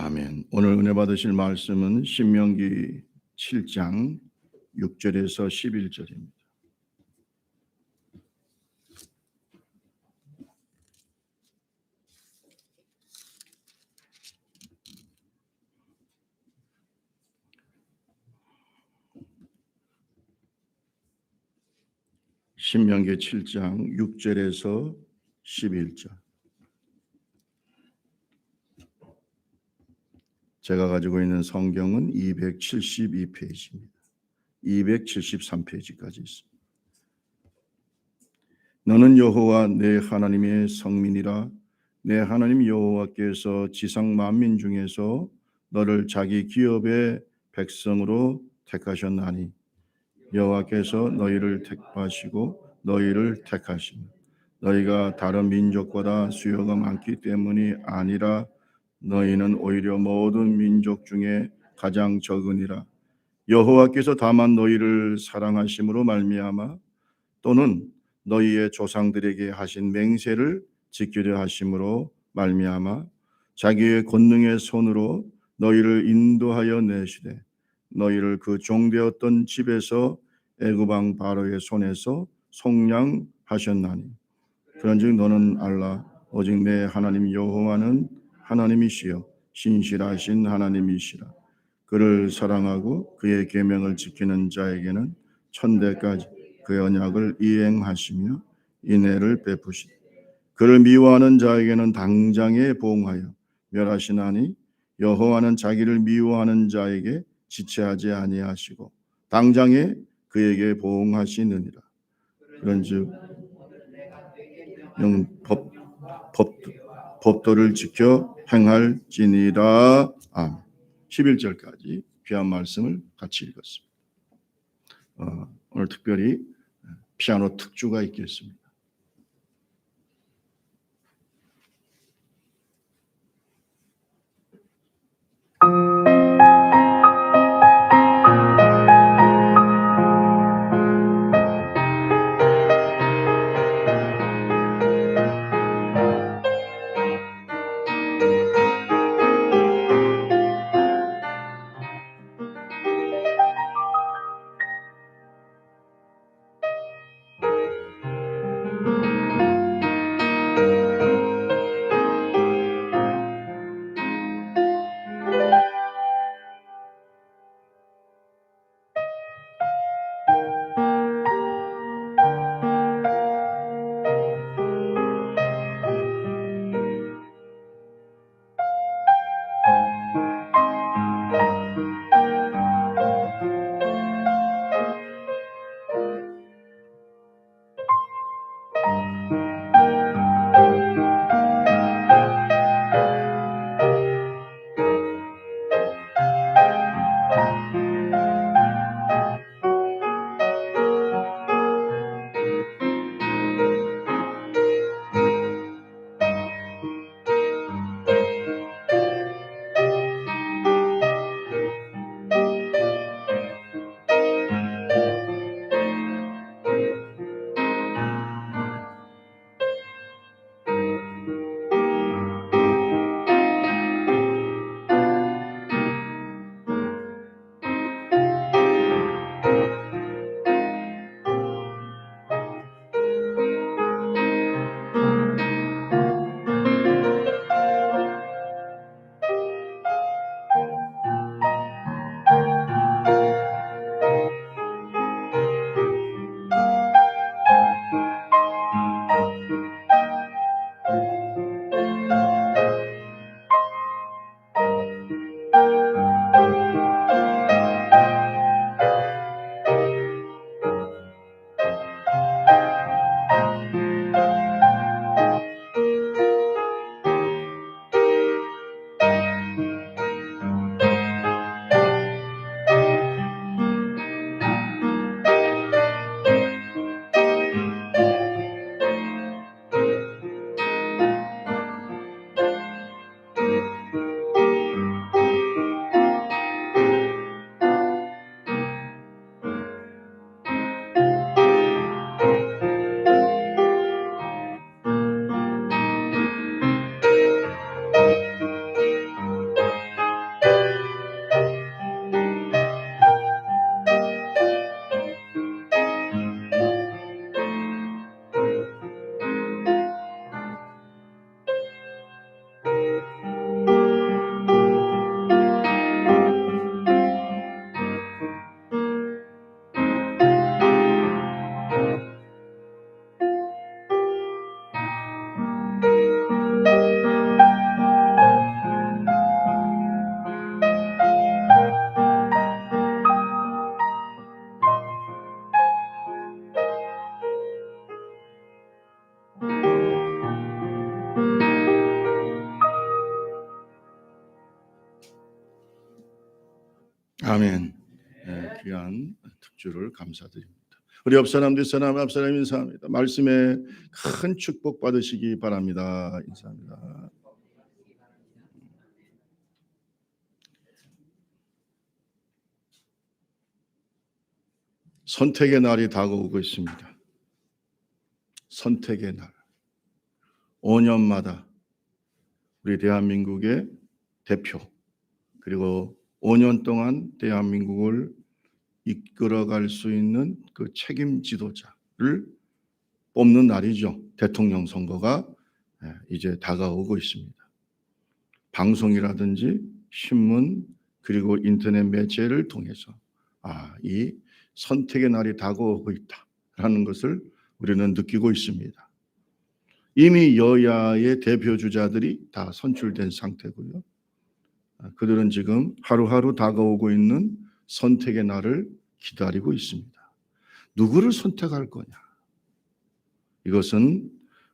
아멘. 오늘 은혜 받으실 말씀은 신명기 7장 6절에서 11절입니다. 신명기 7장 6절에서 11절. 제가 가지고 있는 성경은 272페이지입니다. 273페이지까지 있습니다. 너는 여호와 내 하나님의 성민이라. 내 하나님 여호와께서 지상 만민 중에서 너를 자기 기업의 백성으로 택하셨나니 여호와께서 너희를 택하시고 너희를 택하시니 너희가 다른 민족보다 수요가 많기 때문이 아니라 너희는 오히려 모든 민족 중에 가장 적으니라. 여호와께서 다만 너희를 사랑하심으로 말미암아 또는 너희의 조상들에게 하신 맹세를 지키려 하심으로 말미암아 자기의 권능의 손으로 너희를 인도하여 내시되 너희를 그 종되었던 집에서 애굽 왕 바로의 손에서 속량하셨나니 그런즉 너는 알라. 오직 내 하나님 여호와는 하나님이시여 신실하신 하나님이시라. 그를 사랑하고 그의 계명을 지키는 자에게는 천대까지 그의 언약을 이행하시며 인애를 베푸시되 그를 미워하는 자에게는 당장에 보응하여 멸하시나니 여호와는 자기를 미워하는 자에게 지체하지 아니하시고 당장에 그에게 보응하시느니라. 그런즉 법도를 지켜 행할지니라. 아멘. 11절까지 귀한 말씀을 같이 읽었습니다. 오늘 특별히 피아노 특주가 있겠습니다. 아멘. 귀한 특주를 감사드립니다. 우리 옆 사람, 뒷 사람, 앞 사람 인사합니다. 말씀에 큰 축복 받으시기 바랍니다. 인사합니다. 선택의 날이 다가오고 있습니다. 선택의 날. 5년마다 우리 대한민국의 대표, 그리고 5년 동안 대한민국을 이끌어갈 수 있는 그 책임 지도자를 뽑는 날이죠. 대통령 선거가 이제 다가오고 있습니다. 방송이라든지 신문 그리고 인터넷 매체를 통해서 이 선택의 날이 다가오고 있다라는 것을 우리는 느끼고 있습니다. 이미 여야의 대표 주자들이 다 선출된 상태고요. 그들은 지금 하루하루 다가오고 있는 선택의 날을 기다리고 있습니다. 누구를 선택할 거냐? 이것은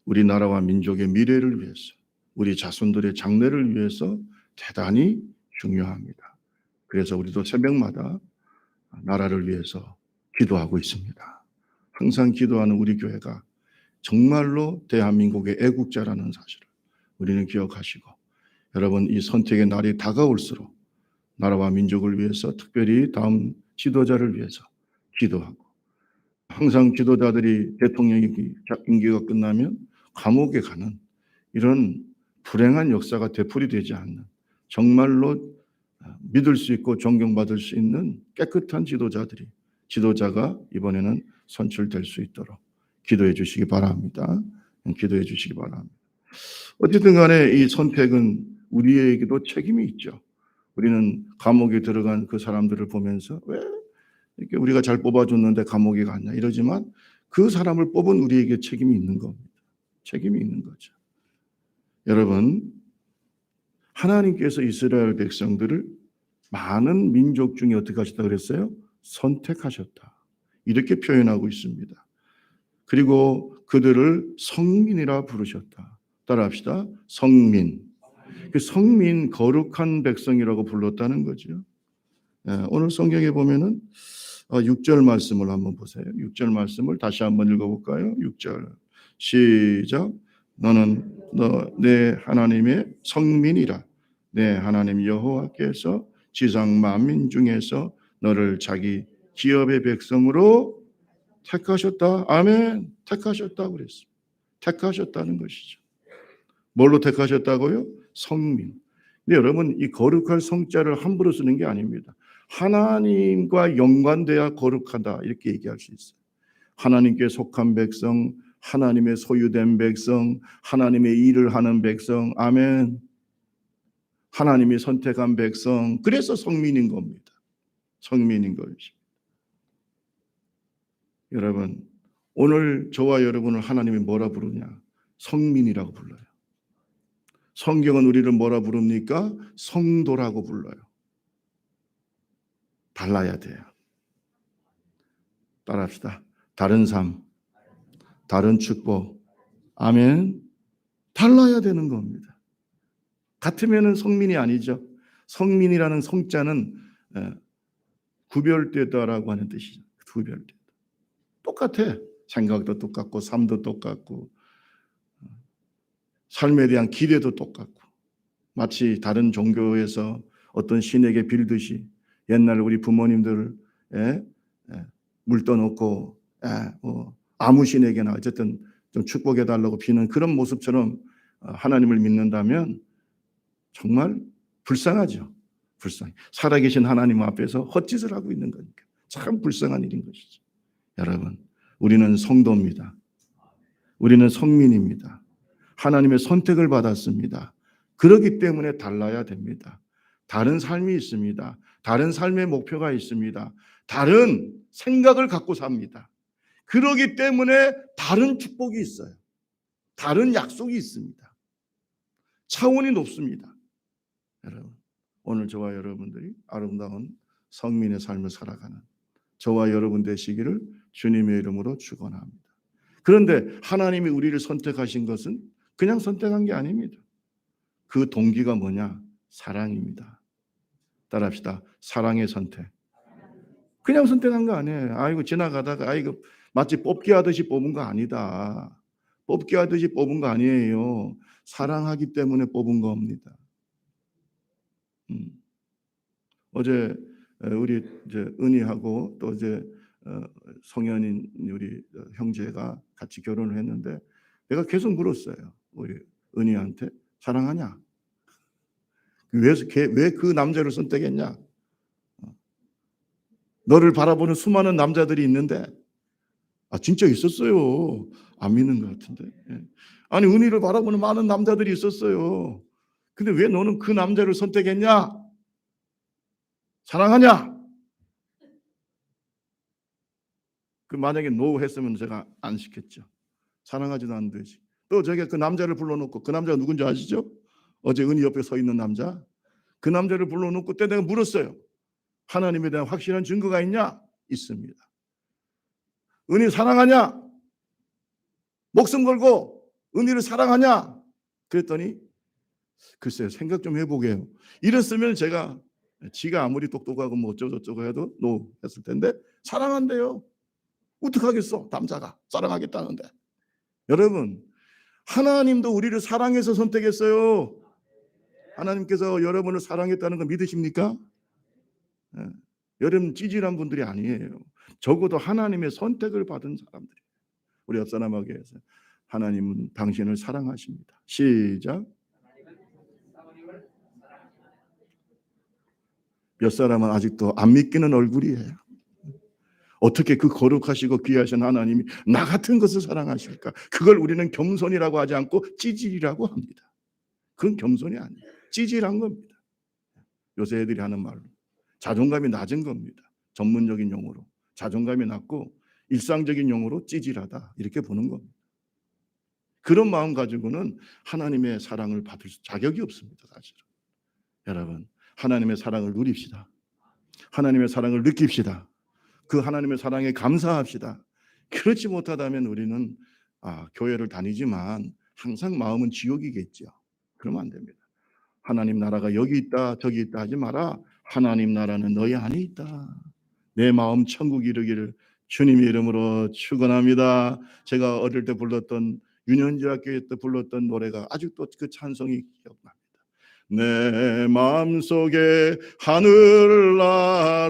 우리나라와 민족의 미래를 위해서, 우리 자손들의 장래를 위해서 대단히 중요합니다. 그래서 우리도 새벽마다 나라를 위해서 기도하고 있습니다. 항상 기도하는 우리 교회가 정말로 대한민국의 애국자라는 사실을 우리는 기억하시고, 여러분 이 선택의 날이 다가올수록 나라와 민족을 위해서, 특별히 다음 지도자를 위해서 기도하고, 항상 지도자들이 대통령 임기가 끝나면 감옥에 가는 이런 불행한 역사가 되풀이되지 않는, 정말로 믿을 수 있고 존경받을 수 있는 깨끗한 지도자가 이번에는 선출될 수 있도록 기도해 주시기 바랍니다. 기도해 주시기 바랍니다. 어쨌든 간에 이 선택은 우리에게도 책임이 있죠. 우리는 감옥에 들어간 그 사람들을 보면서 왜 이렇게 우리가 잘 뽑아줬는데 감옥에 갔냐 이러지만, 그 사람을 뽑은 우리에게 책임이 있는 겁니다. 책임이 있는 거죠. 여러분, 하나님께서 이스라엘 백성들을 많은 민족 중에 어떻게 하셨다 그랬어요? 선택하셨다. 이렇게 표현하고 있습니다. 그리고 그들을 성민이라 부르셨다. 따라합시다. 성민. 그 성민, 거룩한 백성이라고 불렀다는 거죠. 오늘 성경에 보면은 6절 말씀을 한번 보세요. 6절 말씀을 다시 한번 읽어볼까요? 6절 시작. 너는 내 하나님의 성민이라. 내 하나님 여호와께서 지상 만민 중에서 너를 자기 기업의 백성으로 택하셨다. 아멘. 택하셨다고 그랬습니다. 택하셨다는 것이죠. 뭘로 택하셨다고요? 성민. 근데 여러분, 이 거룩할 성자를 함부로 쓰는 게 아닙니다. 하나님과 연관돼야 거룩하다 이렇게 얘기할 수 있어요. 하나님께 속한 백성, 하나님의 소유된 백성, 하나님의 일을 하는 백성. 아멘. 하나님이 선택한 백성. 그래서 성민인 겁니다. 성민인 것입니다. 여러분, 오늘 저와 여러분을 하나님이 뭐라 부르냐? 성민이라고 불러요. 성경은 우리를 뭐라 부릅니까? 성도라고 불러요. 달라야 돼요. 따라합시다. 다른 삶, 다른 축복. 아멘. 달라야 되는 겁니다. 같으면은 성민이 아니죠. 성민이라는 성자는 구별되다라고 하는 뜻이죠. 구별되다. 똑같아. 생각도 똑같고 삶도 똑같고 삶에 대한 기대도 똑같고, 마치 다른 종교에서 어떤 신에게 빌듯이 옛날 우리 부모님들 물 떠놓고 아무 신에게나 어쨌든 좀 축복해달라고 비는 그런 모습처럼 하나님을 믿는다면 정말 불쌍하죠. 불쌍해. 살아계신 하나님 앞에서 헛짓을 하고 있는 거니까 참 불쌍한 일인 것이죠. 여러분, 우리는 성도입니다. 우리는 성민입니다. 하나님의 선택을 받았습니다. 그렇기 때문에 달라야 됩니다. 다른 삶이 있습니다. 다른 삶의 목표가 있습니다. 다른 생각을 갖고 삽니다. 그렇기 때문에 다른 축복이 있어요. 다른 약속이 있습니다. 차원이 높습니다. 여러분, 오늘 저와 여러분들이 아름다운 성민의 삶을 살아가는 저와 여러분 되시기를 주님의 이름으로 축원합니다. 그런데 하나님이 우리를 선택하신 것은 그냥 선택한 게 아닙니다. 그 동기가 뭐냐? 사랑입니다. 따라합시다. 사랑의 선택. 그냥 선택한 거 아니에요. 아이고 지나가다가 아이고 마치 뽑기 하듯이 뽑은 거 아니다. 뽑기 하듯이 뽑은 거 아니에요. 사랑하기 때문에 뽑은 겁니다. 음. 어제 우리 이제 은희하고 또 이제 어 성현인 우리 형제가 같이 결혼을 했는데 내가 계속 물었어요. 우리 은희한테 "사랑하냐? 왜 그 남자를 선택했냐? 너를 바라보는 수많은 남자들이 있는데." 아 진짜 있었어요. 안 믿는 것 같은데. 예. 아니 은희를 바라보는 많은 남자들이 있었어요. 근데 왜 너는 그 남자를 선택했냐? 사랑하냐? 그 만약에 노 했으면 제가 안 시켰죠. 사랑하지도 않는데 또 저게 그 남자를 불러놓고 그 남자가 누군지 아시죠? 어제 은희 옆에 서 있는 남자. 그 남자를 불러놓고 그때 내가 물었어요. 하나님에 대한 확실한 증거가 있냐? 있습니다. 은희 사랑하냐? 목숨 걸고 은희를 사랑하냐? 그랬더니 글쎄요. 생각 좀 해보게요. 이랬으면 제가 지가 아무리 똑똑하고 뭐 어쩌고저쩌고 해도 노 했을 텐데 사랑한대요. 어떡하겠어? 남자가 사랑하겠다는데. 여러분 하나님도 우리를 사랑해서 선택했어요. 하나님께서 여러분을 사랑했다는 거 믿으십니까? 예. 여러분 찌질한 분들이 아니에요. 적어도 하나님의 선택을 받은 사람들이에요. 우리 옆 사람에게 해서 하나님은 당신을 사랑하십니다. 시작. 몇 사람은 아직도 안 믿기는 얼굴이에요. 어떻게 그 거룩하시고 귀하신 하나님이 나 같은 것을 사랑하실까? 그걸 우리는 겸손이라고 하지 않고 찌질이라고 합니다. 그건 겸손이 아니에요. 찌질한 겁니다. 요새 애들이 하는 말로. 자존감이 낮은 겁니다. 전문적인 용어로. 자존감이 낮고 일상적인 용어로 찌질하다. 이렇게 보는 겁니다. 그런 마음 가지고는 하나님의 사랑을 받을 자격이 없습니다. 사실은. 여러분 하나님의 사랑을 누립시다. 하나님의 사랑을 느낍시다. 그 하나님의 사랑에 감사합시다. 그렇지 못하다면 우리는 교회를 다니지만 항상 마음은 지옥이겠죠. 그러면 안 됩니다. 하나님 나라가 여기 있다 저기 있다 하지 마라. 하나님 나라는 너희 안에 있다. 내 마음 천국 이르기를 주님의 이름으로 축원합니다. 제가 어릴 때 불렀던 유년지 학교에 때 불렀던 노래가 아직도 그 찬송이 기억납니다. 내 마음속에 하늘나라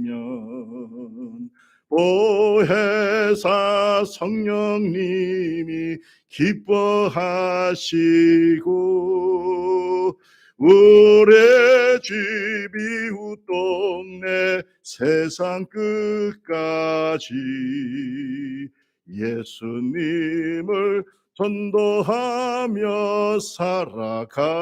이루어지면 보혜사 성령님이 기뻐하시고 우리 집 이웃 동네 세상 끝까지 예수님을 전도하며 살아갈래요.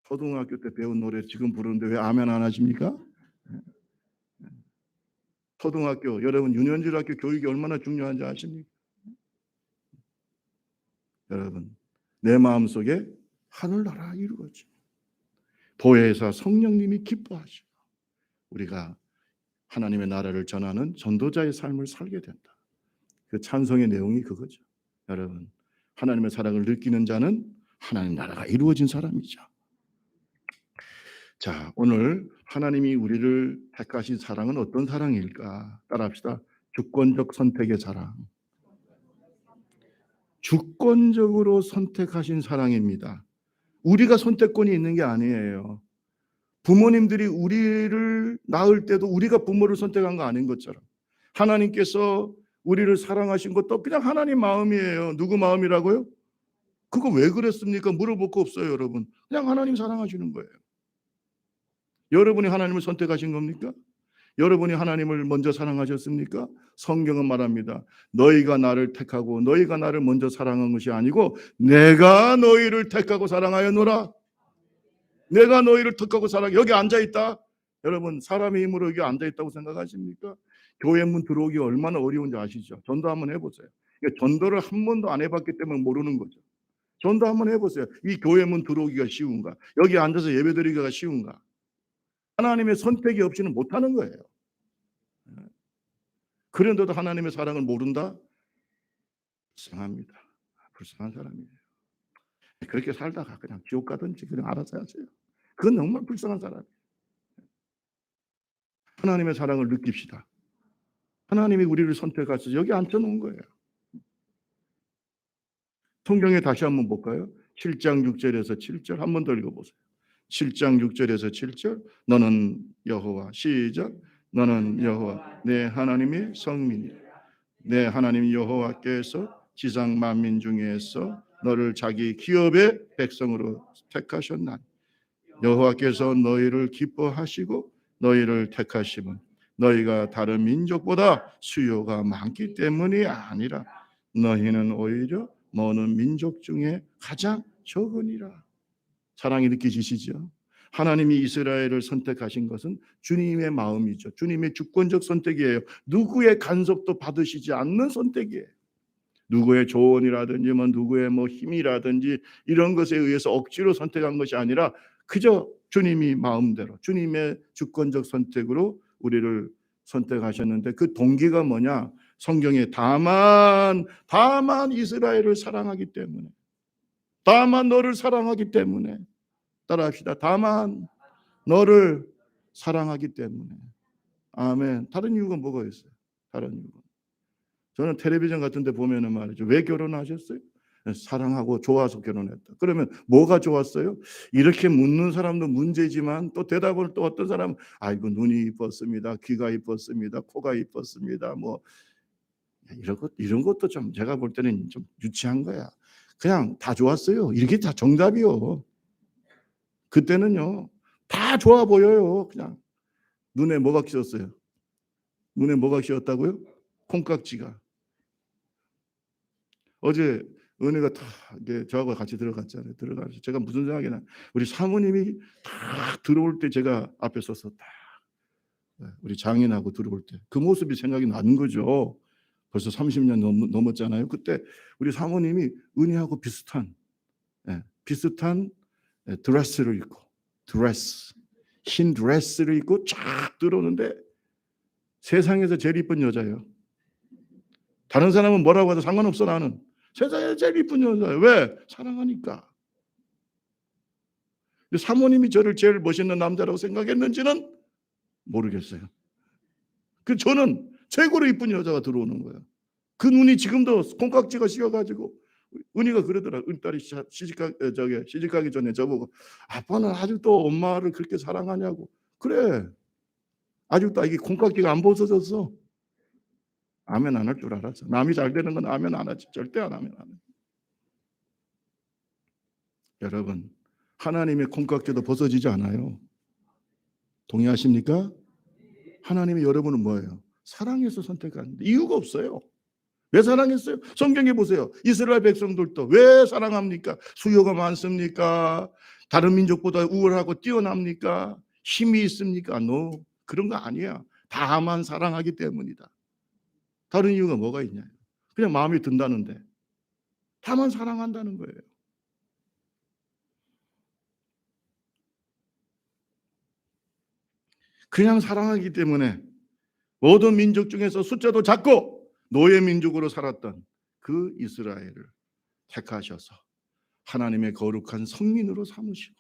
초등학교 때 배운 노래 지금 부르는데 왜 아멘 안 하십니까? 초등학교 여러분 유년질 학교 교육이 얼마나 중요한지 아십니까? 여러분 내 마음속에 하늘나라 이루어지 보혜사 성령님이 기뻐하시고 우리가 하나님의 나라를 전하는 전도자의 삶을 살게 된다. 그 찬송의 내용이 그거죠. 여러분 하나님의 사랑을 느끼는 자는 하나님 나라가 이루어진 사람이죠. 자, 오늘 하나님이 우리를 택하신 사랑은 어떤 사랑일까? 따라합시다. 주권적 선택의 사랑. 주권적으로 선택하신 사랑입니다. 우리가 선택권이 있는 게 아니에요. 부모님들이 우리를 낳을 때도 우리가 부모를 선택한 거 아닌 것처럼 하나님께서 우리를 사랑하신 것도 그냥 하나님 마음이에요. 누구 마음이라고요? 그거 왜 그랬습니까? 물어볼 거 없어요, 여러분. 그냥 하나님 사랑하시는 거예요. 여러분이 하나님을 선택하신 겁니까? 여러분이 하나님을 먼저 사랑하셨습니까? 성경은 말합니다. 너희가 나를 택하고 너희가 나를 먼저 사랑한 것이 아니고 내가 너희를 택하고 사랑하였노라. 내가 너희를 택하고 사랑. 여기 앉아 있다. 여러분 사람의 힘으로 여기 앉아 있다고 생각하십니까? 교회 문 들어오기 얼마나 어려운지 아시죠? 전도 한번 해보세요. 전도를 한 번도 안 해봤기 때문에 모르는 거죠. 전도 한번 해보세요. 이 교회 문 들어오기가 쉬운가? 여기 앉아서 예배드리기가 쉬운가? 하나님의 선택이 없이는 못하는 거예요. 그런데도 하나님의 사랑을 모른다? 불쌍합니다. 불쌍한 사람이에요. 그렇게 살다가 그냥 지옥 가든지 그냥 알아서 하세요. 그건 정말 불쌍한 사람이에요. 하나님의 사랑을 느낍시다. 하나님이 우리를 선택하셔서 여기 앉혀 놓은 거예요. 성경에 다시 한번 볼까요? 7장 6절에서 7절 한 번 더 읽어보세요. 7장 6절에서 7절 너는 여호와 시작 너는 여호와 내 하나님이 성민이라 내 하나님 여호와께서 지상 만민 중에서 너를 자기 기업의 백성으로 택하셨나니 여호와께서 너희를 기뻐하시고 너희를 택하심은 너희가 다른 민족보다 수요가 많기 때문이 아니라 너희는 오히려 모든 민족 중에 가장 적으니라. 사랑이 느껴지시죠? 하나님이 이스라엘을 선택하신 것은 주님의 마음이죠. 주님의 주권적 선택이에요. 누구의 간섭도 받으시지 않는 선택이에요. 누구의 조언이라든지 누구의 힘이라든지 이런 것에 의해서 억지로 선택한 것이 아니라 그저 주님이 마음대로 주님의 주권적 선택으로 우리를 선택하셨는데 그 동기가 뭐냐? 성경에 다만 이스라엘을 사랑하기 때문에 다만 너를 사랑하기 때문에 따라합시다. 다만 너를 사랑하기 때문에. 아멘. 다른 이유가 뭐가 있어요? 다른 이유가. 저는 텔레비전 같은 데 보면은 말이죠. 왜 결혼하셨어요? 사랑하고 좋아서 결혼했다. 그러면 뭐가 좋았어요? 이렇게 묻는 사람도 문제지만 또 대답을 또 어떤 사람은 아이고 눈이 이뻤습니다. 귀가 이뻤습니다. 코가 이뻤습니다. 이런 것도 좀 제가 볼 때는 좀 유치한 거야. 그냥 다 좋았어요. 이렇게 다 정답이요. 그때는요. 다 좋아 보여요. 그냥 눈에 뭐가 끼었어요? 눈에 뭐가 끼었다고요? 콩깍지가. 어제 은혜가 다 이게 저하고 같이 들어갔잖아요. 들어가서 제가 무슨 생각이 나? 우리 사모님이 딱 들어올 때 제가 앞에 서서 딱 우리 장인하고 들어올 때 그 모습이 생각이 나는 거죠. 벌써 30년 넘었잖아요. 그때 우리 사모님이 은혜하고 비슷한 드레스를 입고 흰 드레스를 입고 쫙 들어오는데 세상에서 제일 이쁜 여자예요. 다른 사람은 뭐라고 해도 상관없어 나는. 세상에 제일 이쁜 여자예요. 왜? 사랑하니까. 사모님이 저를 제일 멋있는 남자라고 생각했는지는 모르겠어요. 저는 최고로 이쁜 여자가 들어오는 거예요. 그 눈이 지금도 콩깍지가 씌어가지고 은희가 그러더라. 딸이 시집가기 전에 저보고 아빠는 아직도 엄마를 그렇게 사랑하냐고. 그래. 아직도 이게 콩깍지가 안 벗어졌어. 아멘 안 할 줄 알았어. 남이 잘 되는 건 아멘 안 하지. 절대 안 하면 안 해. 여러분, 하나님의 콩깍지도 벗어지지 않아요. 동의하십니까? 하나님이 여러분은 뭐예요? 사랑해서 선택하는데 이유가 없어요. 왜 사랑했어요? 성경에 보세요. 이스라엘 백성들도 왜 사랑합니까? 수요가 많습니까? 다른 민족보다 우월하고 뛰어납니까? 힘이 있습니까? No. 그런 거 아니야. 다만 사랑하기 때문이다. 다른 이유가 뭐가 있냐? 그냥 마음에 든다는데. 다만 사랑한다는 거예요. 그냥 사랑하기 때문에 모든 민족 중에서 숫자도 작고 노예 민족으로 살았던 그 이스라엘을 택하셔서 하나님의 거룩한 성민으로 삼으시고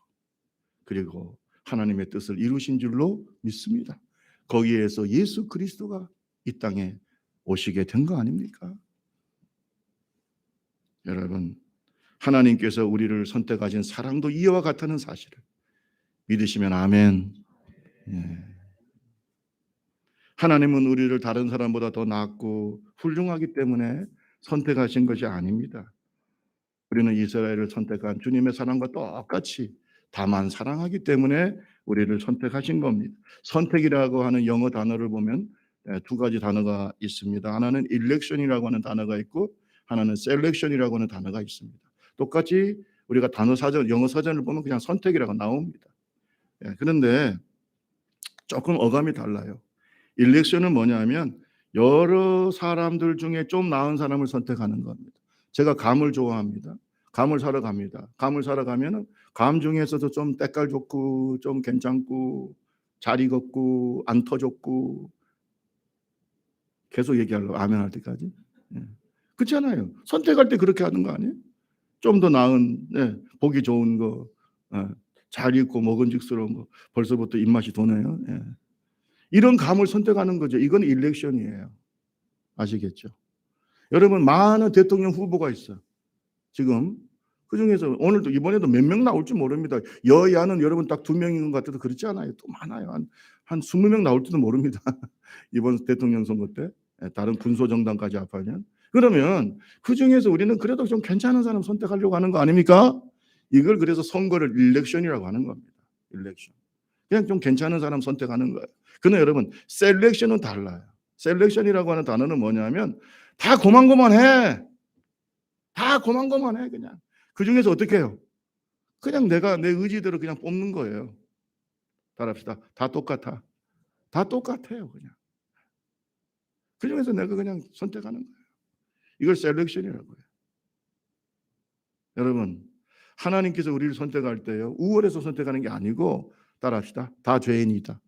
그리고 하나님의 뜻을 이루신 줄로 믿습니다. 거기에서 예수 그리스도가 이 땅에 오시게 된 거 아닙니까? 여러분, 하나님께서 우리를 선택하신 사랑도 이와 같다는 사실을 믿으시면 아멘. 예. 하나님은 우리를 다른 사람보다 더 낫고 훌륭하기 때문에 선택하신 것이 아닙니다. 우리는 이스라엘을 선택한 주님의 사랑과 똑같이 다만 사랑하기 때문에 우리를 선택하신 겁니다. 선택이라고 하는 영어 단어를 보면 두 가지 단어가 있습니다. 하나는 election이라고 하는 단어가 있고 하나는 selection이라고 하는 단어가 있습니다. 똑같이 우리가 단어 사전, 영어 사전을 보면 그냥 선택이라고 나옵니다. 그런데 조금 어감이 달라요. election은 뭐냐면 여러 사람들 중에 좀 나은 사람을 선택하는 겁니다. 제가 감을 좋아합니다. 감을 사러 갑니다. 감을 사러 가면은 감 중에서도 좀 때깔 좋고 좀 괜찮고 잘 익었고 안 터졌고 계속 얘기하려고 아멘 할 때까지. 그렇잖아요. 선택할 때 그렇게 하는 거 아니에요? 좀 더 나은, 보기 좋은 거, 잘 입고 먹은직스러운 거 벌써부터 입맛이 도네요. 이런 감을 선택하는 거죠. 이건 일렉션이에요. 아시겠죠? 여러분, 많은 대통령 후보가 있어요. 지금 그중에서 오늘도 이번에도 몇 명 나올지 모릅니다. 여야는 여러분 딱 2명인 것 같아도 그렇지 않아요. 또 많아요. 한 20명 나올지도 모릅니다. 이번 대통령 선거 때 다른 군소정당까지 합하면. 그러면 그중에서 우리는 그래도 좀 괜찮은 사람 선택하려고 하는 거 아닙니까? 이걸 그래서 선거를 일렉션이라고 하는 겁니다. 일렉션. 그냥 좀 괜찮은 사람 선택하는 거예요. 그러나 여러분, 셀렉션은 달라요. 셀렉션이라고 하는 단어는 뭐냐면 다 고만고만해. 다 고만고만해 그냥. 그중에서 어떻게 해요? 그냥 내가 내 의지대로 그냥 뽑는 거예요. 따라합시다. 다 똑같아. 다 똑같아요 그냥. 그중에서 내가 그냥 선택하는 거예요. 이걸 셀렉션이라고 해요. 여러분, 하나님께서 우리를 선택할 때요, 우월해서 선택하는 게 아니고, 따라합시다. 다 죄인이다.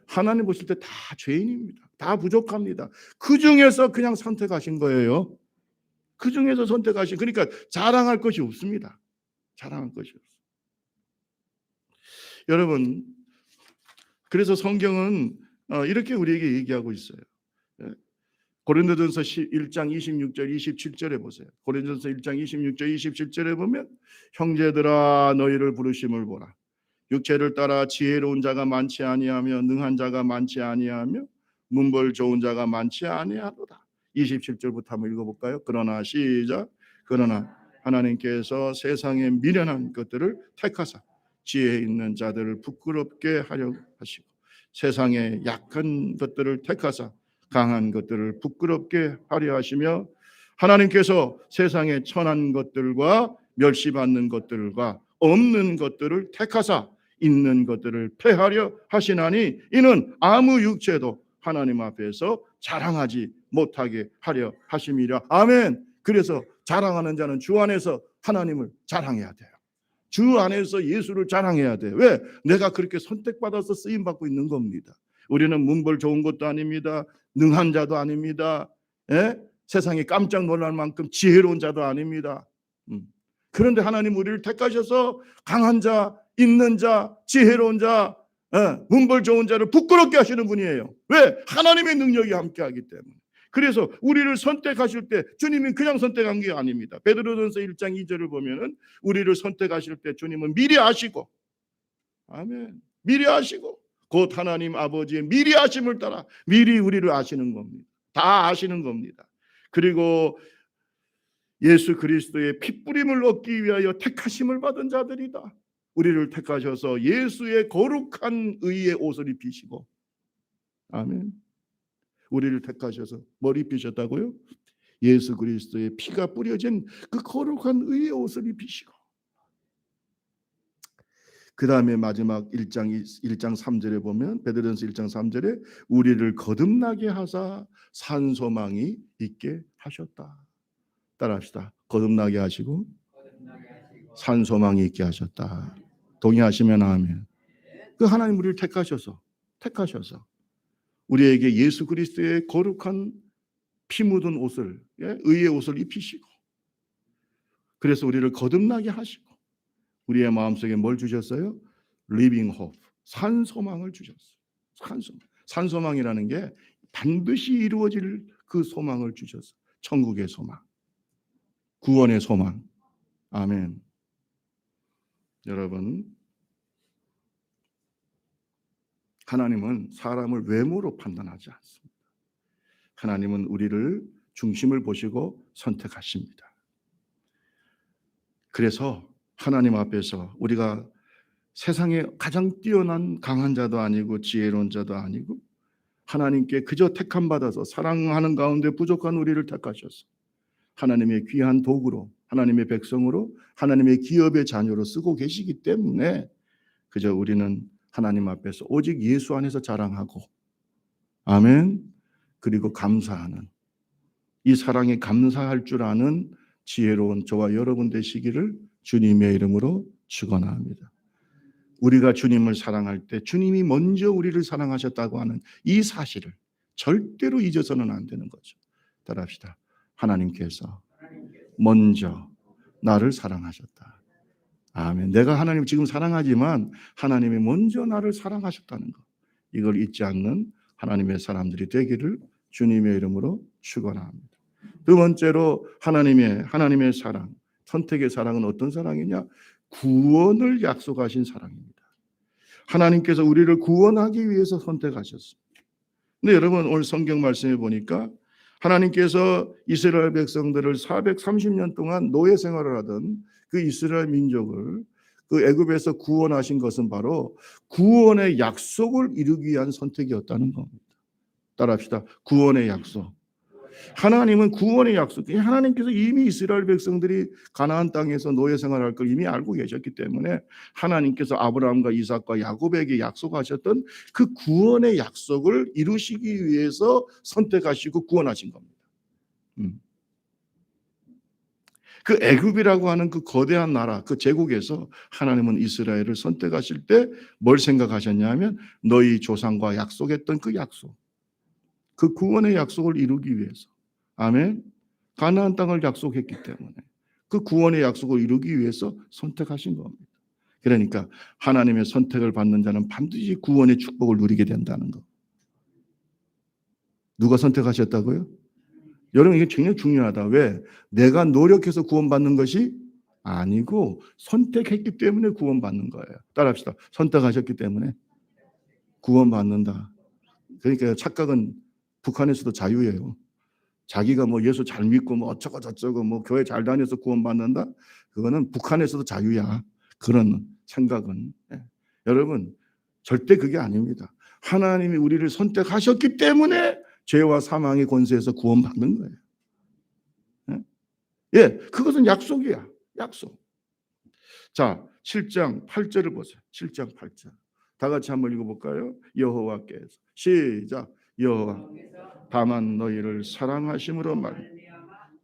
하나님 보실 때 다 죄인입니다. 다 부족합니다. 그 중에서 그냥 선택하신 거예요. 그 중에서 선택하신, 그러니까 자랑할 것이 없습니다. 자랑할 것이 없어요. 여러분, 그래서 성경은 이렇게 우리에게 얘기하고 있어요. 고린도전서 1장 26절 27절에 보세요. 고린도전서 1장 26절 27절에 보면 형제들아 너희를 부르심을 보라. 육체를 따라 지혜로운 자가 많지 아니하며 능한 자가 많지 아니하며 문벌 좋은 자가 많지 아니하도다. 27절부터 한번 읽어볼까요? 그러나 시작. 그러나 하나님께서 세상의 미련한 것들을 택하사 지혜 있는 자들을 부끄럽게 하려 하시고 세상의 약한 것들을 택하사 강한 것들을 부끄럽게 하려 하시며 하나님께서 세상의 천한 것들과 멸시받는 것들과 없는 것들을 택하사 있는 것들을 폐하려 하시나니 이는 아무 육체도 하나님 앞에서 자랑하지 못하게 하려 하심이라. 아멘. 그래서 자랑하는 자는 주 안에서 하나님을 자랑해야 돼요. 주 안에서 예수를 자랑해야 돼요. 왜? 내가 그렇게 선택받아서 쓰임받고 있는 겁니다. 우리는 문벌 좋은 것도 아닙니다. 능한 자도 아닙니다. 세상에 깜짝 놀랄 만큼 지혜로운 자도 아닙니다. 그런데 하나님 우리를 택하셔서 강한 자, 있는 자, 지혜로운 자, 문벌 좋은 자를 부끄럽게 하시는 분이에요. 왜? 하나님의 능력이 함께하기 때문에. 그래서 우리를 선택하실 때 주님이 그냥 선택한 게 아닙니다. 베드로전서 1장 2절을 보면은 우리를 선택하실 때 주님은 미리 아시고, 아멘, 미리 아시고 곧 하나님 아버지의 미리 아심을 따라 미리 우리를 아시는 겁니다. 다 아시는 겁니다. 그리고 예수 그리스도의 핏부림을 얻기 위하여 택하심을 받은 자들이다. 우리를 택하셔서 예수의 거룩한 의의 옷을 입히시고, 아멘, 우리를 택하셔서 뭘 입히셨다고요? 예수 그리스도의 피가 뿌려진 그 거룩한 의의 옷을 입히시고, 그 다음에 마지막 1장 3절에 보면 베드로전서 1장 3절에 우리를 거듭나게 하사 산 소망이 있게 하셨다. 따라합시다. 거듭나게 하시고 산 소망이 있게 하셨다. 동의하시면 아멘. 그 하나님 우리를 택하셔서 우리에게 예수 그리스도의 거룩한 피 묻은 옷을, 의의 옷을 입히시고, 그래서 우리를 거듭나게 하시고 우리의 마음속에 뭘 주셨어요? Living hope, 산 소망을 주셨어요. 산 소망이라는 게 반드시 이루어질 그 소망을 주셨어요. 천국의 소망, 구원의 소망. 아멘. 여러분, 하나님은 사람을 외모로 판단하지 않습니다. 하나님은 우리를 중심을 보시고 선택하십니다. 그래서 하나님 앞에서 우리가 세상에 가장 뛰어난 강한 자도 아니고 지혜로운 자도 아니고 하나님께 그저 택함 받아서 사랑하는 가운데 부족한 우리를 택하셔서 하나님의 귀한 도구로, 하나님의 백성으로, 하나님의 기업의 자녀로 쓰고 계시기 때문에 그저 우리는 하나님 앞에서 오직 예수 안에서 자랑하고, 아멘, 그리고 감사하는, 이 사랑에 감사할 줄 아는 지혜로운 저와 여러분 되시기를 주님의 이름으로 축원합니다. 우리가 주님을 사랑할 때 주님이 먼저 우리를 사랑하셨다고 하는 이 사실을 절대로 잊어서는 안 되는 거죠. 따라합시다. 하나님께서 먼저 나를 사랑하셨다. 아멘. 내가 하나님 지금 사랑하지만 하나님이 먼저 나를 사랑하셨다는 것. 이걸 잊지 않는 하나님의 사람들이 되기를 주님의 이름으로 축원합니다. 두 번째로 하나님의 사랑, 선택의 사랑은 어떤 사랑이냐? 구원을 약속하신 사랑입니다. 하나님께서 우리를 구원하기 위해서 선택하셨습니다. 근데 여러분 오늘 성경 말씀에 보니까 하나님께서 이스라엘 백성들을 430년 동안 노예 생활을 하던 그 이스라엘 민족을 그 애굽에서 구원하신 것은 바로 구원의 약속을 이루기 위한 선택이었다는 겁니다. 따라합시다. 구원의 약속. 하나님은 구원의 약속. 하나님께서 이미 이스라엘 백성들이 가나안 땅에서 노예 생활할 걸 이미 알고 계셨기 때문에 하나님께서 아브라함과 이삭과 야곱에게 약속하셨던 그 구원의 약속을 이루시기 위해서 선택하시고 구원하신 겁니다. 그 애굽이라고 하는 그 거대한 나라, 그 제국에서 하나님은 이스라엘을 선택하실 때 뭘 생각하셨냐면 너희 조상과 약속했던 그 약속, 그 구원의 약속을 이루기 위해서. 아멘. 가나안 땅을 약속했기 때문에 그 구원의 약속을 이루기 위해서 선택하신 겁니다. 그러니까 하나님의 선택을 받는 자는 반드시 구원의 축복을 누리게 된다는 것. 누가 선택하셨다고요? 여러분 이게 굉장히 중요하다. 왜? 내가 노력해서 구원받는 것이 아니고 선택했기 때문에 구원받는 거예요. 따라합시다. 선택하셨기 때문에 구원받는다. 그러니까 착각은 북한에서도 자유예요. 자기가 뭐 예수 잘 믿고 뭐 어쩌고 저쩌고 뭐 교회 잘 다녀서 구원받는다? 그거는 북한에서도 자유야. 그런 생각은. 여러분 절대 그게 아닙니다. 하나님이 우리를 선택하셨기 때문에 죄와 사망의 권세에서 구원받는 거예요. 예, 그것은 약속이야. 약속. 자, 7장 8절을 보세요. 7장 8절. 다 같이 한번 읽어볼까요? 여호와께서 시작. 여호와 다만 너희를 사랑하심으로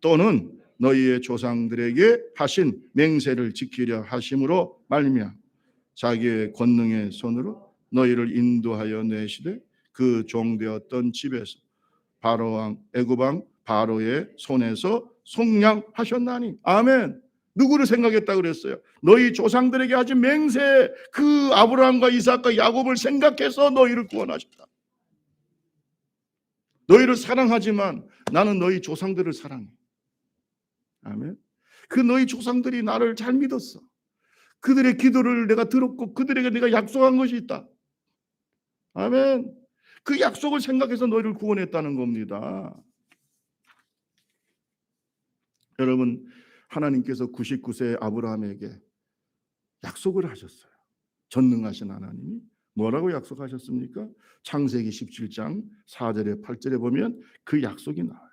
또는 너희의 조상들에게 하신 맹세를 지키려 하심으로 말미암아 자기의 권능의 손으로 너희를 인도하여 내시되 그 종되었던 집에서 바로 왕 애굽 왕 바로의 손에서 속량하셨나니. 아멘. 누구를 생각했다 그랬어요? 너희 조상들에게 하신 맹세, 그 아브라함과 이삭과 야곱을 생각해서 너희를 구원하셨다. 너희를 사랑하지만 나는 너희 조상들을 사랑해. 아멘. 그 너희 조상들이 나를 잘 믿었어. 그들의 기도를 내가 들었고 그들에게 내가 약속한 것이 있다. 아멘. 그 약속을 생각해서 너희를 구원했다는 겁니다. 여러분 하나님께서 99세 아브라함에게 약속을 하셨어요. 전능하신 하나님이 뭐라고 약속하셨습니까? 창세기 17장 4절에 8절에 보면 그 약속이 나와요.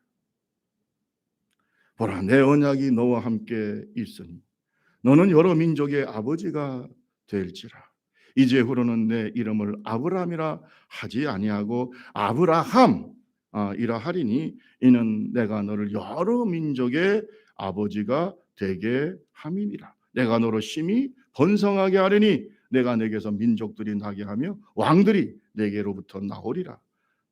보라 내 언약이 너와 함께 있으니 너는 여러 민족의 아버지가 될지라. 이제후로는 내 이름을 아브라함이라 하지 아니하고 아브라함이라 하리니 이는 내가 너를 여러 민족의 아버지가 되게 함이니라. 내가 너로 심히 번성하게 하리니 내가 내게서 민족들이 나게 하며 왕들이 내게로부터 나오리라.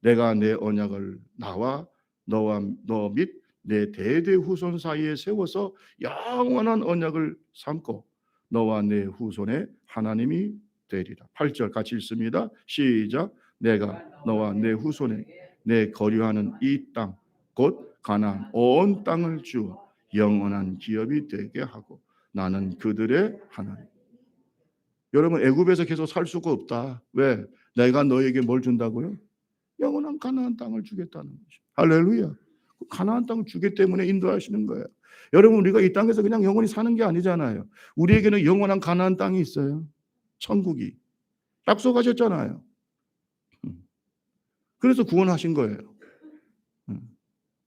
내가 내 언약을 나와 너와 너 및 내 대대 후손 사이에 세워서 영원한 언약을 삼고 너와 내 후손의 하나님이 되리라. 8절 같이 읽습니다. 시작. 내가 너와 내 후손에 내 거류하는 이 땅 곧 가나안 온 땅을 주어 영원한 기업이 되게 하고 나는 그들의 하나님. 여러분 애굽에서 계속 살 수가 없다. 왜? 내가 너에게 뭘 준다고요? 영원한 가나안 땅을 주겠다는 것이죠. 할렐루야. 가나안 땅을 주기 때문에 인도하시는 거예요. 여러분 우리가 이 땅에서 그냥 영원히 사는 게 아니잖아요. 우리에게는 영원한 가나안 땅이 있어요. 천국이. 약속하셨잖아요. 그래서 구원하신 거예요.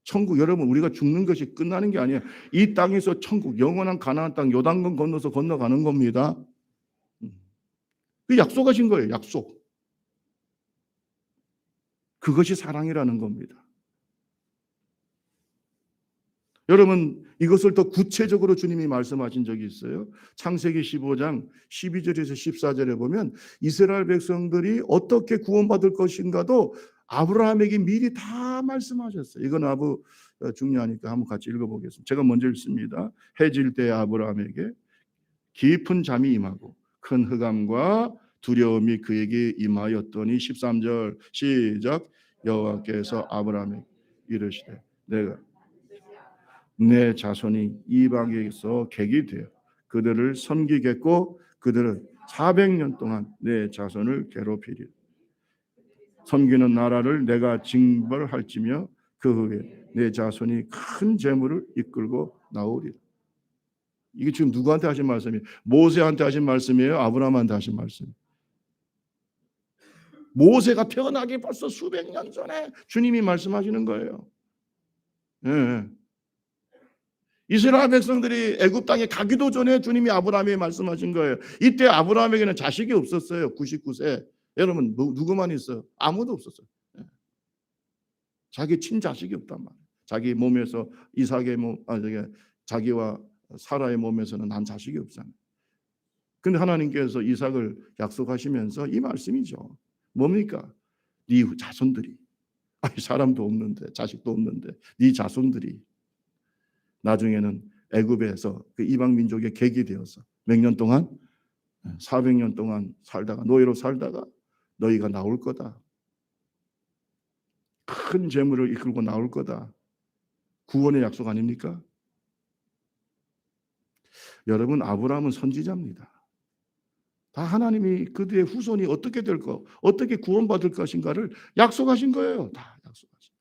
천국 여러분 우리가 죽는 것이 끝나는 게 아니에요. 이 땅에서 천국 영원한 가나안 땅 요단강 건너서 건너가는 겁니다. 그 약속하신 거예요. 약속. 그것이 사랑이라는 겁니다. 여러분 이것을 더 구체적으로 주님이 말씀하신 적이 있어요. 창세기 15장 12절에서 14절에 보면 이스라엘 백성들이 어떻게 구원받을 것인가도 아브라함에게 미리 다 말씀하셨어요. 이건 중요하니까 한번 같이 읽어보겠습니다. 제가 먼저 읽습니다. 해질 때 아브라함에게 깊은 잠이 임하고 큰 흑암과 두려움이 그에게 임하였더니 13절 시작. 여호와께서 아브라함에게 이르시되 내가 내 자손이 이방에서 객이 되어 그들을 섬기겠고 그들은 400년 동안 내 자손을 괴롭히리라. 섬기는 나라를 내가 징벌할지며 그 후에 내 자손이 큰 재물을 이끌고 나오리라. 이게 지금 누구한테 하신 말씀이에요? 모세한테 하신 말씀이에요? 아브라함한테 하신 말씀? 모세가 태어나기 벌써 수백 년 전에 주님이 말씀하시는 거예요. 예. 이스라엘 백성들이 애굽 땅에 가기도 전에 주님이 아브라함에게 말씀하신 거예요. 이때 아브라함에게는 자식이 없었어요. 99세. 여러분 누구만 있어요? 아무도 없었어요. 예. 자기 친자식이 없단 말이에요. 자기 몸에서 이삭의 자기와 사라의 몸에서는 난 자식이 없잖아요. 근데 하나님께서 이삭을 약속하시면서 이 말씀이죠. 뭡니까? 네 자손들이 사람도 없는데 자식도 없는데 네 자손들이 나중에는 애굽에서 그 이방 민족의 객이 되어서 몇 년 동안 400년 동안 살다가 노예로 살다가 너희가 나올 거다. 큰 재물을 이끌고 나올 거다. 구원의 약속 아닙니까? 여러분 아브라함은 선지자입니다. 다 하나님이 그들의 후손이 어떻게 될 거, 어떻게 구원받을 것인가를 약속하신 거예요. 다 약속하신.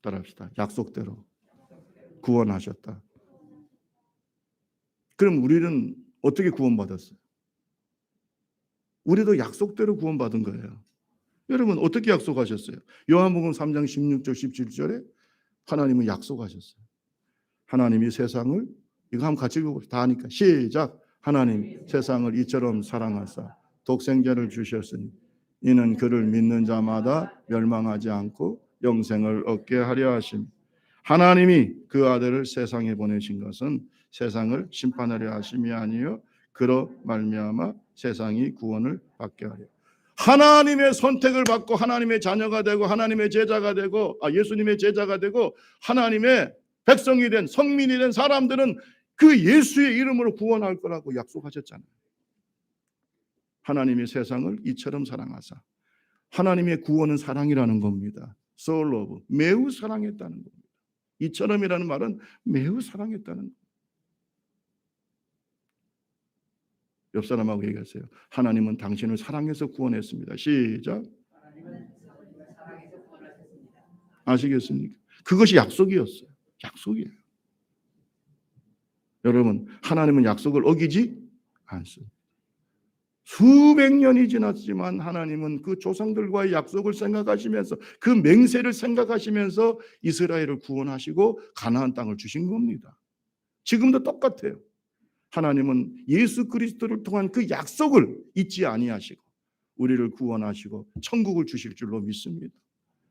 따라합시다. 약속대로 구원하셨다. 그럼 우리는 어떻게 구원받았어요? 우리도 약속대로 구원받은 거예요. 여러분 어떻게 약속하셨어요? 요한복음 3장 16절 17절에 하나님은 약속하셨어요. 하나님이 세상을 이거 한번 같이 읽어봅시다. 다 하니까 시작. 하나님 세상을 이처럼 사랑하사 독생자를 주셨으니 이는 그를 믿는 자마다 멸망하지 않고 영생을 얻게 하려 하심. 하나님이 그 아들을 세상에 보내신 것은 세상을 심판하려 하심이 아니요 그로 말미암아 세상이 구원을 받게 하려. 하나님의 선택을 받고 하나님의 자녀가 되고 하나님의 제자가 되고 예수님의 제자가 되고 하나님의 백성이 된 성민이 된 사람들은 그 예수의 이름으로 구원할 거라고 약속하셨잖아요. 하나님이 세상을 이처럼 사랑하사. 하나님의 구원은 사랑이라는 겁니다. So love, 매우 사랑했다는 겁니다. 이처럼이라는 말은 매우 사랑했다는 겁니다. 옆 사람하고 얘기하세요. 하나님은 당신을 사랑해서 구원했습니다. 시작. 아시겠습니까? 그것이 약속이었어요. 약속이에요. 여러분 하나님은 약속을 어기지 않습니다. 수백 년이 지났지만 하나님은 그 조상들과의 약속을 생각하시면서 그 맹세를 생각하시면서 이스라엘을 구원하시고 가나안 땅을 주신 겁니다. 지금도 똑같아요. 하나님은 예수 그리스도를 통한 그 약속을 잊지 아니하시고 우리를 구원하시고 천국을 주실 줄로 믿습니다.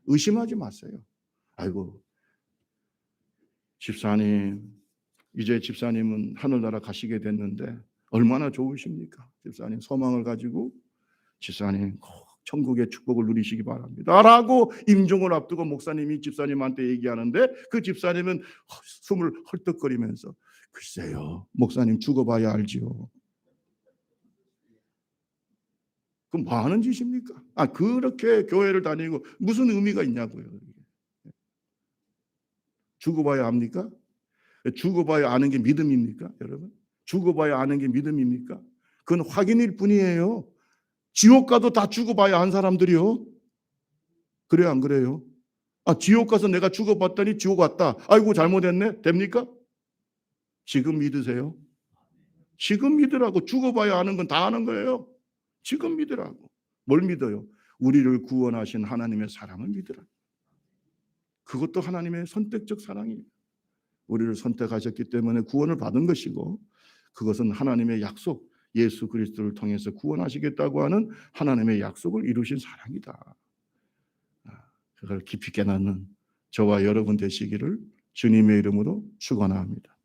의심하지 마세요. 아이고 집사님 이제 집사님은 하늘나라 가시게 됐는데 얼마나 좋으십니까? 집사님 소망을 가지고 집사님 꼭 천국의 축복을 누리시기 바랍니다 라고 임종을 앞두고 목사님이 집사님한테 얘기하는데 그 집사님은 숨을 헐떡거리면서 글쎄요 목사님 죽어봐야 알지요. 그럼 뭐 하는 짓입니까? 그렇게 교회를 다니고 무슨 의미가 있냐고요. 죽어봐야 합니까? 죽어봐야 아는 게 믿음입니까? 여러분 죽어봐야 아는 게 믿음입니까? 그건 확인일 뿐이에요. 지옥 가도 다 죽어봐야 한 사람들이요. 그래요 안 그래요? 지옥 가서 내가 죽어봤더니 지옥 왔다. 아이고 잘못했네. 됩니까? 지금 믿으세요? 지금 믿으라고. 죽어봐야 아는 건 다 아는 거예요. 지금 믿으라고. 뭘 믿어요? 우리를 구원하신 하나님의 사랑을 믿으라. 그것도 하나님의 선택적 사랑이에요. 우리를 선택하셨기 때문에 구원을 받은 것이고 그것은 하나님의 약속 예수 그리스도를 통해서 구원하시겠다고 하는 하나님의 약속을 이루신 사랑이다. 그걸 깊이 깨닫는 저와 여러분 되시기를 주님의 이름으로 축원합니다.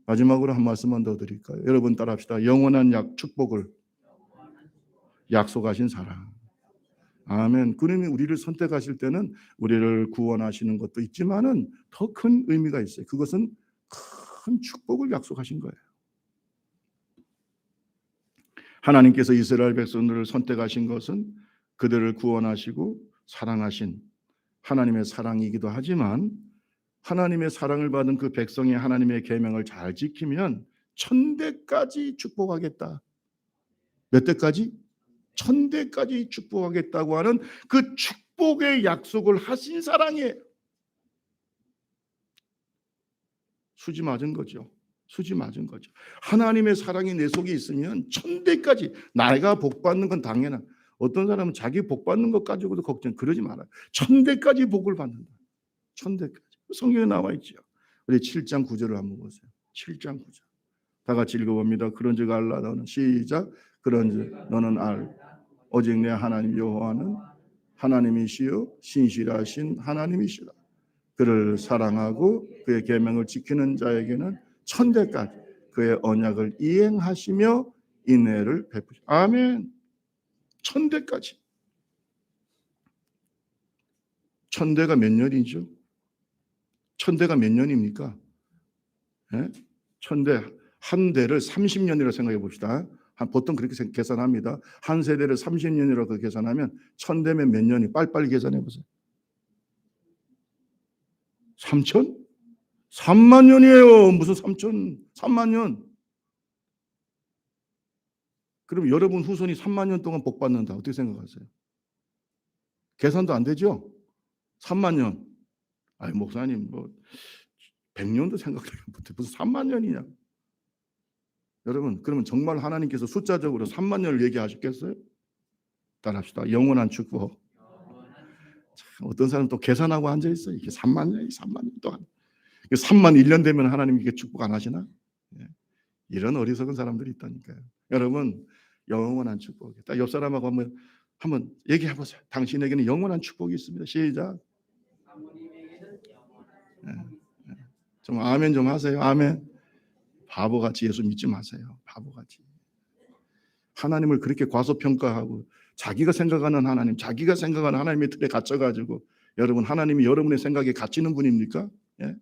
마지막으로 한 말씀만 더 드릴까요? 여러분 따라합시다. 영원한 축복을 약속하신 사랑. 아멘. 그님이 우리를 선택하실 때는 우리를 구원하시는 것도 있지만은 더 큰 의미가 있어요. 그것은 큰 축복을 약속하신 거예요. 하나님께서 이스라엘 백성들을 선택하신 것은 그들을 구원하시고 사랑하신 하나님의 사랑이기도 하지만 하나님의 사랑을 받은 그 백성이 하나님의 계명을 잘 지키면 천대까지 축복하겠다. 몇 대까지? 천대까지 축복하겠다고 하는 그 축복의 약속을 하신 사랑이에요. 수지 맞은 거죠. 수지 맞은 거죠. 하나님의 사랑이 내 속에 있으면 천대까지 내가 복 받는 건 당연한. 어떤 사람은 자기 복 받는 것 가지고도 걱정 그러지 말아요. 천대까지 복을 받는다. 천대까지. 성경에 나와 있죠. 우리 7장 9절을 한번 보세요. 7장 9절. 다 같이 읽어봅니다. 그런즉 알라 너는 시작. 그런즉 너는 알 오직 내 하나님 여호와는 하나님이시요 신실하신 하나님이시라. 그를 사랑하고 그의 계명을 지키는 자에게는 천대까지 그의 언약을 이행하시며 인애를 베푸시. 아멘. 천대까지. 천대가 몇 년이죠? 천대가 몇 년입니까? 네? 천대 한 대를 30년이라고 생각해 봅시다. 보통 그렇게 계산합니다. 한 세대를 30년이라고 계산하면 천대면 몇 년이? 빨리빨리 계산해 보세요. 3천? 3만 년이에요. 무슨 3천? 3만 년. 그럼 여러분 후손이 3만 년 동안 복 받는다. 어떻게 생각하세요? 계산도 안 되죠? 3만 년. 아니 목사님 뭐 100년도 생각해요. 무슨 3만 년이냐? 여러분 그러면 정말 하나님께서 숫자적으로 3만 년을 얘기하셨겠어요? 따라합시다. 영원한 축복. 어떤 사람 또 계산하고 앉아 있어요. 이게 3만 년이 3만 년 동안. 3만 1년 되면 하나님 이게 축복 안 하시나? 이런 어리석은 사람들이 있다니까요. 여러분 영원한 축복이. 딱 옆 사람하고 한번 얘기해 보세요. 당신에게는 영원한 축복이 있습니다. 시작. 좀 아멘 좀 하세요. 아멘. 바보같이 예수 믿지 마세요. 바보같이. 하나님을 그렇게 과소평가하고 자기가 생각하는 하나님, 자기가 생각하는 하나님의 틀에 갇혀가지고 여러분 하나님이 여러분의 생각에 갇히는 분입니까? 예?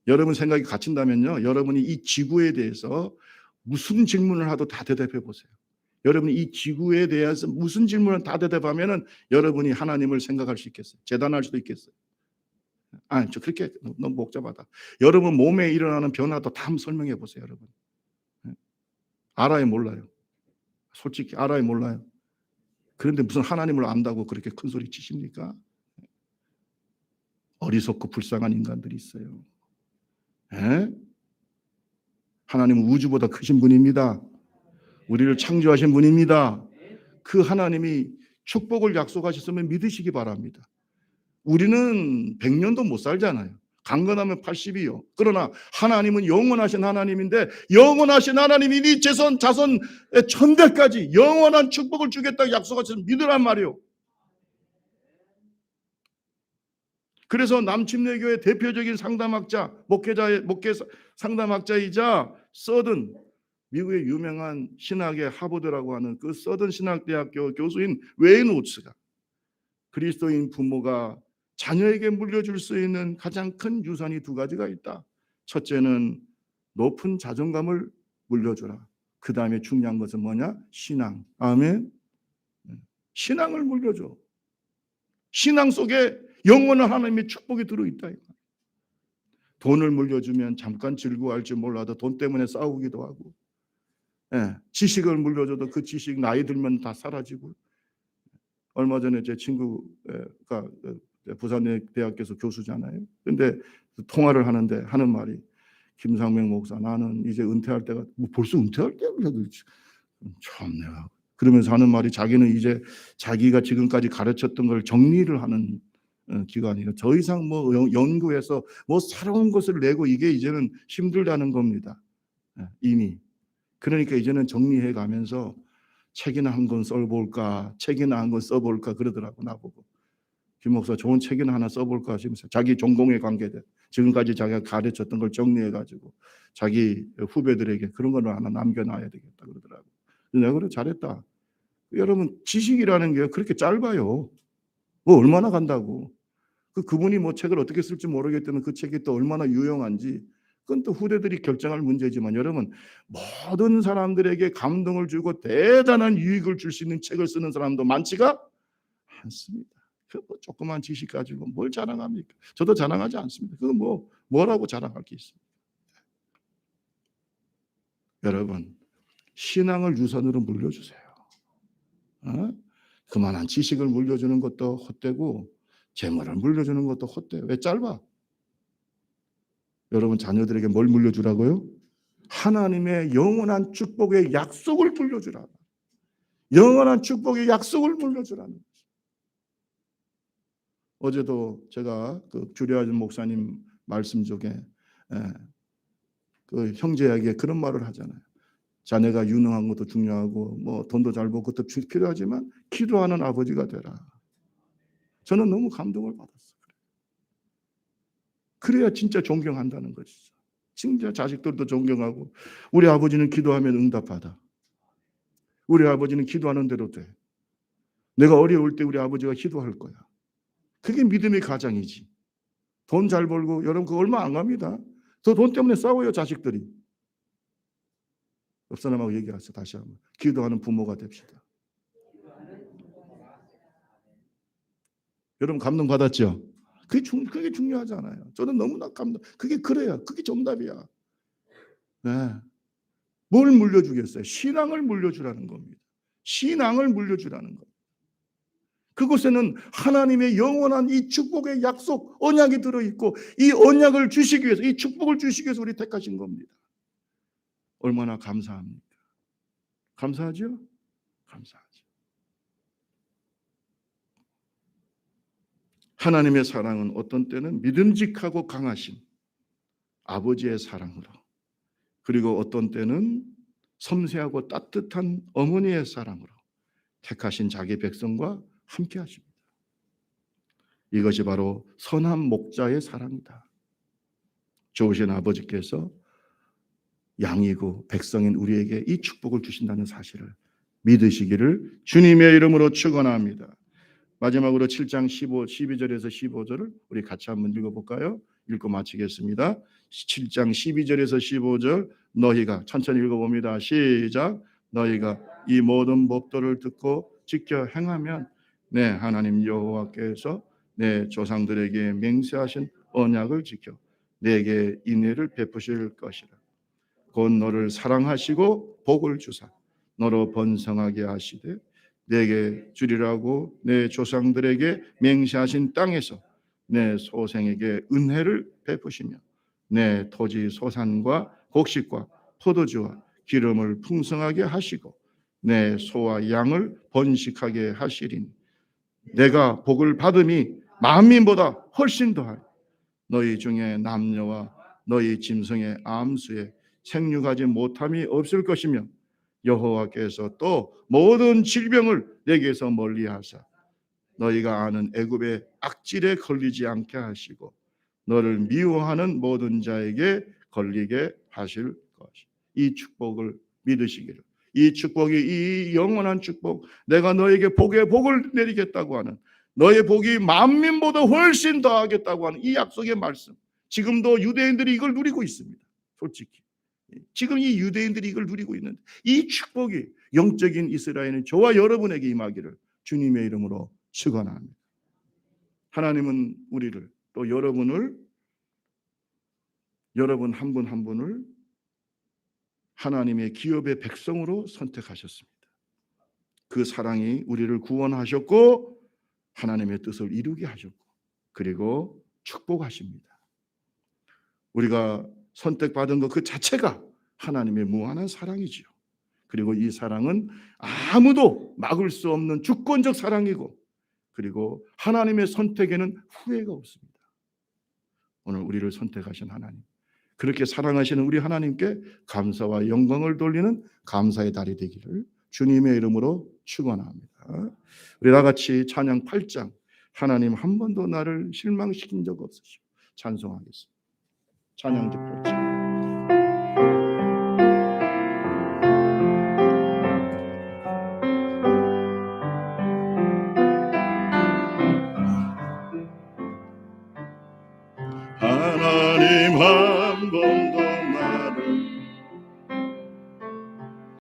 여러분 생각이 갇힌다면요. 여러분이 이 지구에 대해서 무슨 질문을 하도 다 대답해 보세요. 여러분이 이 지구에 대해서 무슨 질문을 다 대답하면은 여러분이 하나님을 생각할 수 있겠어요. 재단할 수도 있겠어요. 아니, 저 그렇게 너무 복잡하다. 여러분 몸에 일어나는 변화도 다 한번 설명해 보세요, 여러분. 알아요, 몰라요? 솔직히 알아요, 몰라요? 그런데 무슨 하나님을 안다고 그렇게 큰 소리 치십니까? 어리석고 불쌍한 인간들이 있어요. 에? 하나님은 우주보다 크신 분입니다. 우리를 창조하신 분입니다. 그 하나님이 축복을 약속하셨으면 믿으시기 바랍니다. 우리는 100년도 못 살잖아요. 강건하면 80이요. 그러나 하나님은 영원하신 하나님인데 영원하신 하나님이 네 자손 천대까지 영원한 축복을 주겠다고 약속하셨으면 믿으란 말이요. 그래서 남침내교의 대표적인 상담학자, 목회 상담학자이자 서든 미국의 유명한 신학의 하버드라고 하는 그 서든 신학대학교 교수인 웨인 우츠가 그리스도인 부모가 자녀에게 물려줄 수 있는 가장 큰 유산이 두 가지가 있다. 첫째는 높은 자존감을 물려주라. 그 다음에 중요한 것은 뭐냐? 신앙. 아멘. 신앙을 물려줘. 신앙 속에 영원한 하나님의 축복이 들어있다. 돈을 물려주면 잠깐 즐거워할지 몰라도 돈 때문에 싸우기도 하고, 지식을 물려줘도 그 지식 나이 들면 다 사라지고. 얼마 전에 제 친구가 부산대학교에서 교수잖아요. 근데 통화를 하는데 하는 말이 김상명 목사 나는 이제 은퇴할 때가 뭐 벌써 은퇴할 때야? 참내가 그러면서 하는 말이 자기는 이제 자기가 지금까지 가르쳤던 걸 정리를 하는 기간이에요. 더 이상 뭐 연구해서 뭐 새로운 것을 내고 이게 이제는 힘들다는 겁니다. 이미. 그러니까 이제는 정리해 가면서 책이나 한 권 써볼까, 책이나 한 권 써볼까 그러더라고 나보고. 김 목사 좋은 책이나 하나 써볼까 하시면서 자기 전공에 관계된 지금까지 자기가 가르쳤던 걸 정리해가지고 자기 후배들에게 그런 걸 하나 남겨놔야 되겠다 그러더라고. 내가 그래 잘했다. 여러분 지식이라는 게 그렇게 짧아요. 뭐 얼마나 간다고. 그분이 뭐 책을 어떻게 쓸지 모르기 때문에 그 책이 또 얼마나 유용한지 그건 또 후대들이 결정할 문제지만 여러분 모든 사람들에게 감동을 주고 대단한 유익을 줄 수 있는 책을 쓰는 사람도 많지가 않습니다. 그뭐 조그만 지식 가지고 뭘 자랑합니까? 저도 자랑하지 않습니다. 그거 뭐라고 자랑할 게 있어요. 여러분 신앙을 유산으로 물려주세요. 어? 그만한 지식을 물려주는 것도 헛되고 재물을 물려주는 것도 헛되요. 왜 짧아? 여러분 자녀들에게 뭘 물려주라고요? 하나님의 영원한 축복의 약속을 물려주라. 영원한 축복의 약속을 물려주라는 거죠. 어제도 제가 그 주례하준 목사님 말씀 중에 그 형제에게 그런 말을 하잖아요. 자네가 유능한 것도 중요하고 뭐 돈도 잘 벌고 그것도 필요하지만 기도하는 아버지가 되라. 저는 너무 감동을 받았어요. 그래야 진짜 존경한다는 것이죠. 진짜 자식들도 존경하고 우리 아버지는 기도하면 응답받아. 우리 아버지는 기도하는 대로 돼. 내가 어려울 때 우리 아버지가 기도할 거야. 그게 믿음의 가장이지. 돈 잘 벌고 여러분 그거 얼마 안 갑니다. 저 돈 때문에 싸워요 자식들이. 옆 사람하고 얘기하세요. 다시 한번. 기도하는 부모가 됩시다. 여러분 감동 받았죠? 그게 중요하잖아요. 저는 너무나 감동. 그게 그래야. 그게 정답이야. 네. 뭘 물려주겠어요? 신앙을 물려주라는 겁니다. 신앙을 물려주라는 것. 그곳에는 하나님의 영원한 이 축복의 약속, 언약이 들어있고 이 언약을 주시기 위해서, 이 축복을 주시기 위해서 우리 택하신 겁니다. 얼마나 감사합니까? 감사하죠? 감사하죠. 하나님의 사랑은 어떤 때는 믿음직하고 강하신 아버지의 사랑으로, 그리고 어떤 때는 섬세하고 따뜻한 어머니의 사랑으로 택하신 자기 백성과 함께 하십니다. 이것이 바로 선한 목자의 사랑이다. 좋으신 아버지께서 양이고 백성인 우리에게 이 축복을 주신다는 사실을 믿으시기를 주님의 이름으로 축원합니다. 마지막으로 7장 12절에서 15절을 우리 같이 한번 읽어볼까요? 읽고 마치겠습니다. 7장 12절에서 15절 너희가 천천히 읽어봅니다. 시작. 너희가 이 모든 법도를 듣고 지켜 행하면 내 하나님 여호와께서 내 조상들에게 맹세하신 언약을 지켜 내게 인애를 베푸실 것이라. 곧 너를 사랑하시고 복을 주사 너로 번성하게 하시되 내게 주리라고 내 조상들에게 맹세하신 땅에서 내 소생에게 은혜를 베푸시며 내 토지 소산과 곡식과 포도주와 기름을 풍성하게 하시고 내 소와 양을 번식하게 하시리니 내가 복을 받음이 만민보다 훨씬 더하리. 너희 중에 남녀와 너희 짐승의 암수에 생육하지 못함이 없을 것이며 여호와께서 또 모든 질병을 내게서 멀리하사 너희가 아는 애굽의 악질에 걸리지 않게 하시고 너를 미워하는 모든 자에게 걸리게 하실 것이. 이 축복을 믿으시기를. 이 축복이 이 영원한 축복, 내가 너에게 복의 복을 내리겠다고 하는, 너의 복이 만민보다 훨씬 더하겠다고 하는 이 약속의 말씀. 지금도 유대인들이 이걸 누리고 있습니다. 솔직히 지금 이 유대인들이 이걸 누리고 있는데 이 축복이 영적인 이스라엘은 저와 여러분에게 임하기를 주님의 이름으로 축원합니다. 하나님은 우리를 또 여러분 한 분 한 분을 하나님의 기업의 백성으로 선택하셨습니다. 그 사랑이 우리를 구원하셨고 하나님의 뜻을 이루게 하셨고 그리고 축복하십니다. 우리가 선택받은 것 그 자체가 하나님의 무한한 사랑이지요. 그리고 이 사랑은 아무도 막을 수 없는 주권적 사랑이고 그리고 하나님의 선택에는 후회가 없습니다. 오늘 우리를 선택하신 하나님, 그렇게 사랑하시는 우리 하나님께 감사와 영광을 돌리는 감사의 달이 되기를 주님의 이름으로 축원합니다. 우리 다 같이 찬양 8장 하나님 한 번도 나를 실망시킨 적 없으시오 찬송하겠습니다. 찬양 듣고